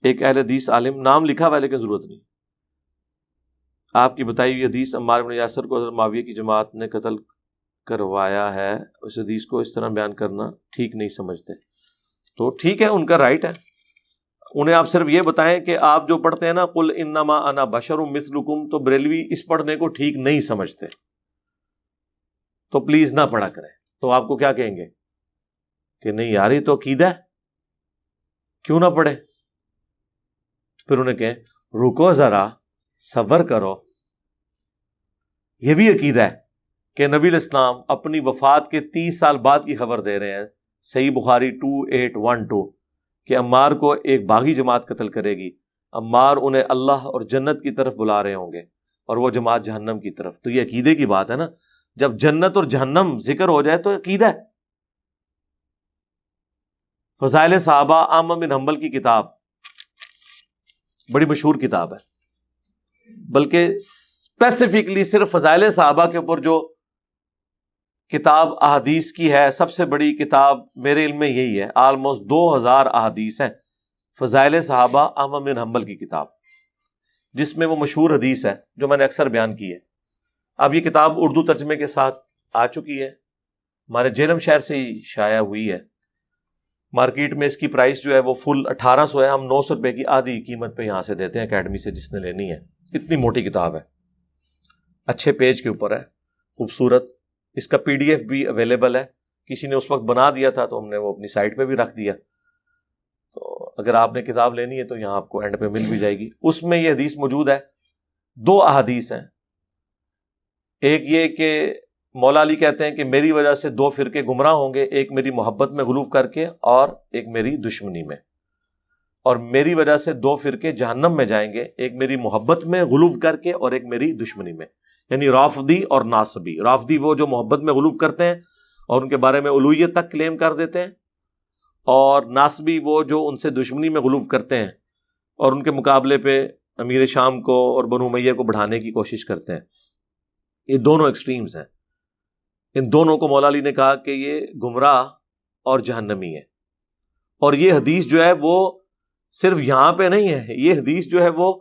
ایک اہل حدیث عالم، نام لکھا ہوا ہے لیکن ضرورت نہیں، آپ کی بتائی ہوئی حدیث عمار بن یاسر کو حضرت معاویہ کی جماعت نے قتل کروایا ہے، اس حدیث کو اس طرح بیان کرنا ٹھیک نہیں سمجھتے. تو ٹھیک ہے، ان کا رائٹ ہے. انہیں آپ صرف یہ بتائیں کہ آپ جو پڑھتے ہیں نا قل انما انا بشر مثلکم، تو بریلوی اس پڑھنے کو ٹھیک نہیں سمجھتے، تو پلیز نہ پڑھا کریں. تو آپ کو کیا کہیں گے کہ نہیں یار یہ تو عقیدہ ہے، کیوں نہ پڑھے؟ پھر انہیں کہیں رکو ذرا، صبر کرو. یہ بھی عقیدہ ہے کہ نبی علیہ السلام اپنی وفات کے 30 سال بعد کی خبر دے رہے ہیں، صحیح بخاری 2812، کہ عمار کو ایک باغی جماعت قتل کرے گی، عمار انہیں اللہ اور جنت کی طرف بلا رہے ہوں گے اور وہ جماعت جہنم کی طرف. تو یہ عقیدے کی بات ہے نا، جب جنت اور جہنم ذکر ہو جائے تو عقیدہ ہے. فضائل صحابہ احمد بن حنبل کی کتاب بڑی مشہور کتاب ہے، بلکہ اسپیسیفکلی صرف فضائل صحابہ کے اوپر جو کتاب احادیث کی ہے، سب سے بڑی کتاب میرے علم میں یہی ہے. آلموسٹ 2000 احادیث ہیں فضائل صحابہ احمد بن حنبل کی کتاب، جس میں وہ مشہور حدیث ہے جو میں نے اکثر بیان کی ہے. اب یہ کتاب اردو ترجمے کے ساتھ آ چکی ہے، ہمارے جہلم شہر سے ہی شائع ہوئی ہے. مارکیٹ میں اس کی پرائس جو ہے وہ فل 1800 ہے، ہم 900 روپے کی آدھی قیمت پہ یہاں سے دیتے ہیں اکیڈمی سے جس نے لینی ہے. اتنی موٹی کتاب ہے، اچھے پیج کے اوپر ہے، خوبصورت. اس کا PDF بھی اویلیبل ہے، کسی نے اس وقت بنا دیا تھا تو ہم نے وہ اپنی سائٹ پہ بھی رکھ دیا. تو اگر آپ نے کتاب لینی ہے تو یہاں آپ کو اینڈ پہ مل بھی جائے گی. اس میں یہ حدیث موجود ہے، 2 احادیث ہیں. ایک یہ کہ مولا علی کہتے ہیں کہ میری وجہ سے 2 فرقے گمراہ ہوں گے، ایک میری محبت میں غلو کر کے اور ایک میری دشمنی میں. اور میری وجہ سے 2 فرقے جہنم میں جائیں گے، ایک میری محبت میں غلو کر کے اور ایک میری دشمنی میں. یعنی رافضی اور ناصبی. رافضی وہ جو محبت میں غلو کرتے ہیں اور ان کے بارے میں الوہیت تک کلیم کر دیتے ہیں، اور ناصبی وہ جو ان سے دشمنی میں غلو کرتے ہیں اور ان کے مقابلے پہ امیر شام کو اور بنو امیہ کو بڑھانے کی کوشش کرتے ہیں. یہ دونوں ایکسٹریمز ہیں. ان دونوں کو مولا علی نے کہا کہ یہ گمراہ اور جہنمی ہے. اور یہ حدیث جو ہے وہ صرف یہاں پہ نہیں ہے، یہ حدیث جو ہے وہ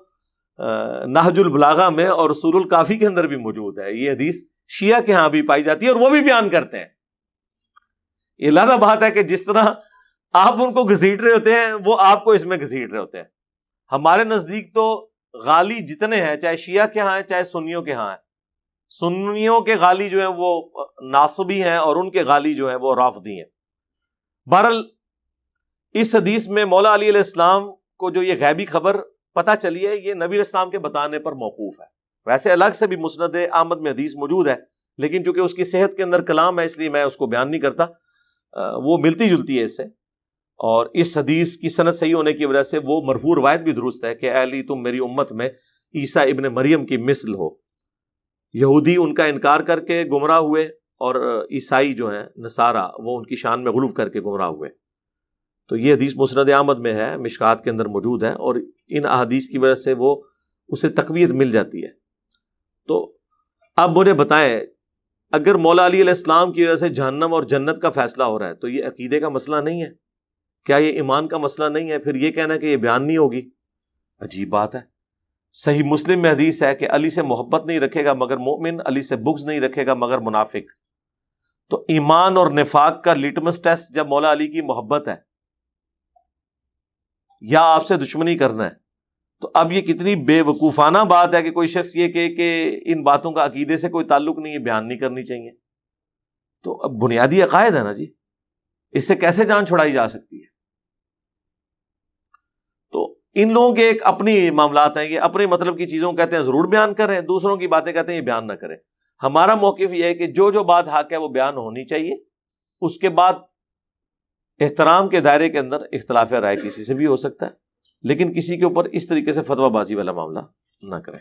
نہج البلاغہ میں اور اصول الکافی کے اندر بھی موجود ہے. یہ حدیث شیعہ کے ہاں بھی پائی جاتی ہے اور وہ بھی بیان کرتے ہیں. یہ لازم بات ہے کہ جس طرح آپ ان کو گھسیٹ رہے ہوتے ہیں وہ آپ کو اس میں گھسیٹ رہے ہوتے ہیں. ہمارے نزدیک تو غالی جتنے ہیں، چاہے شیعہ کے ہاں ہیں چاہے سنیوں کے ہاں ہیں، سنیوں کے غالی جو ہیں وہ ناصبی ہیں اور ان کے غالی جو ہیں وہ رافضی ہیں. بہرحال اس حدیث میں مولا علی علیہ السلام کو جو یہ غیبی خبر پتہ چلی ہے، یہ نبی علیہ السلام کے بتانے پر موقوف ہے. ویسے الگ سے بھی مسند احمد میں حدیث موجود ہے، لیکن چونکہ اس کی صحت کے اندر کلام ہے اس لیے میں اس کو بیان نہیں کرتا. وہ ملتی جلتی ہے اس سے، اور اس حدیث کی سند صحیح ہونے کی وجہ سے وہ مرفوع روایت بھی درست ہے کہ اے علی تم میری امت میں عیسیٰ ابن مریم کی مثل ہو. یہودی ان کا انکار کر کے گمراہ ہوئے اور عیسائی جو ہیں نصارہ وہ ان کی شان میں غلو کر کے گمراہ ہوئے. تو یہ حدیث مسند احمد میں ہے، مشکات کے اندر موجود ہے، اور ان احادیث کی وجہ سے وہ اسے تقویت مل جاتی ہے. تو اب مجھے بتائیں، اگر مولا علی علیہ السلام کی وجہ سے جہنم اور جنت کا فیصلہ ہو رہا ہے تو یہ عقیدے کا مسئلہ نہیں ہے؟ کیا یہ ایمان کا مسئلہ نہیں ہے؟ پھر یہ کہنا کہ یہ بیان نہیں ہوگی، عجیب بات ہے. صحیح مسلم میں حدیث ہے کہ علی سے محبت نہیں رکھے گا مگر مومن، علی سے بغض نہیں رکھے گا مگر منافق. تو ایمان اور نفاق کا لیٹمس ٹیسٹ جب مولا علی کی محبت ہے یا آپ سے دشمنی کرنا ہے، تو اب یہ کتنی بے وقوفانہ بات ہے کہ کوئی شخص یہ کہ ان باتوں کا عقیدے سے کوئی تعلق نہیں ہے، بیان نہیں کرنی چاہیے. تو اب بنیادی عقائد ہے نا جی، اس سے کیسے جان چھڑائی جا سکتی ہے؟ تو ان لوگوں کے ایک اپنی معاملات ہیں، یہ اپنے مطلب کی چیزوں کہتے ہیں ضرور بیان کریں، دوسروں کی باتیں کہتے ہیں یہ بیان نہ کریں. ہمارا موقف یہ ہے کہ جو بات حق ہے وہ بیان ہونی چاہیے. اس کے بعد احترام کے دائرے کے اندر اختلاف رائے کسی سے بھی ہو سکتا ہے، لیکن کسی کے اوپر اس طریقے سے فتویٰ بازی والا معاملہ نہ کریں.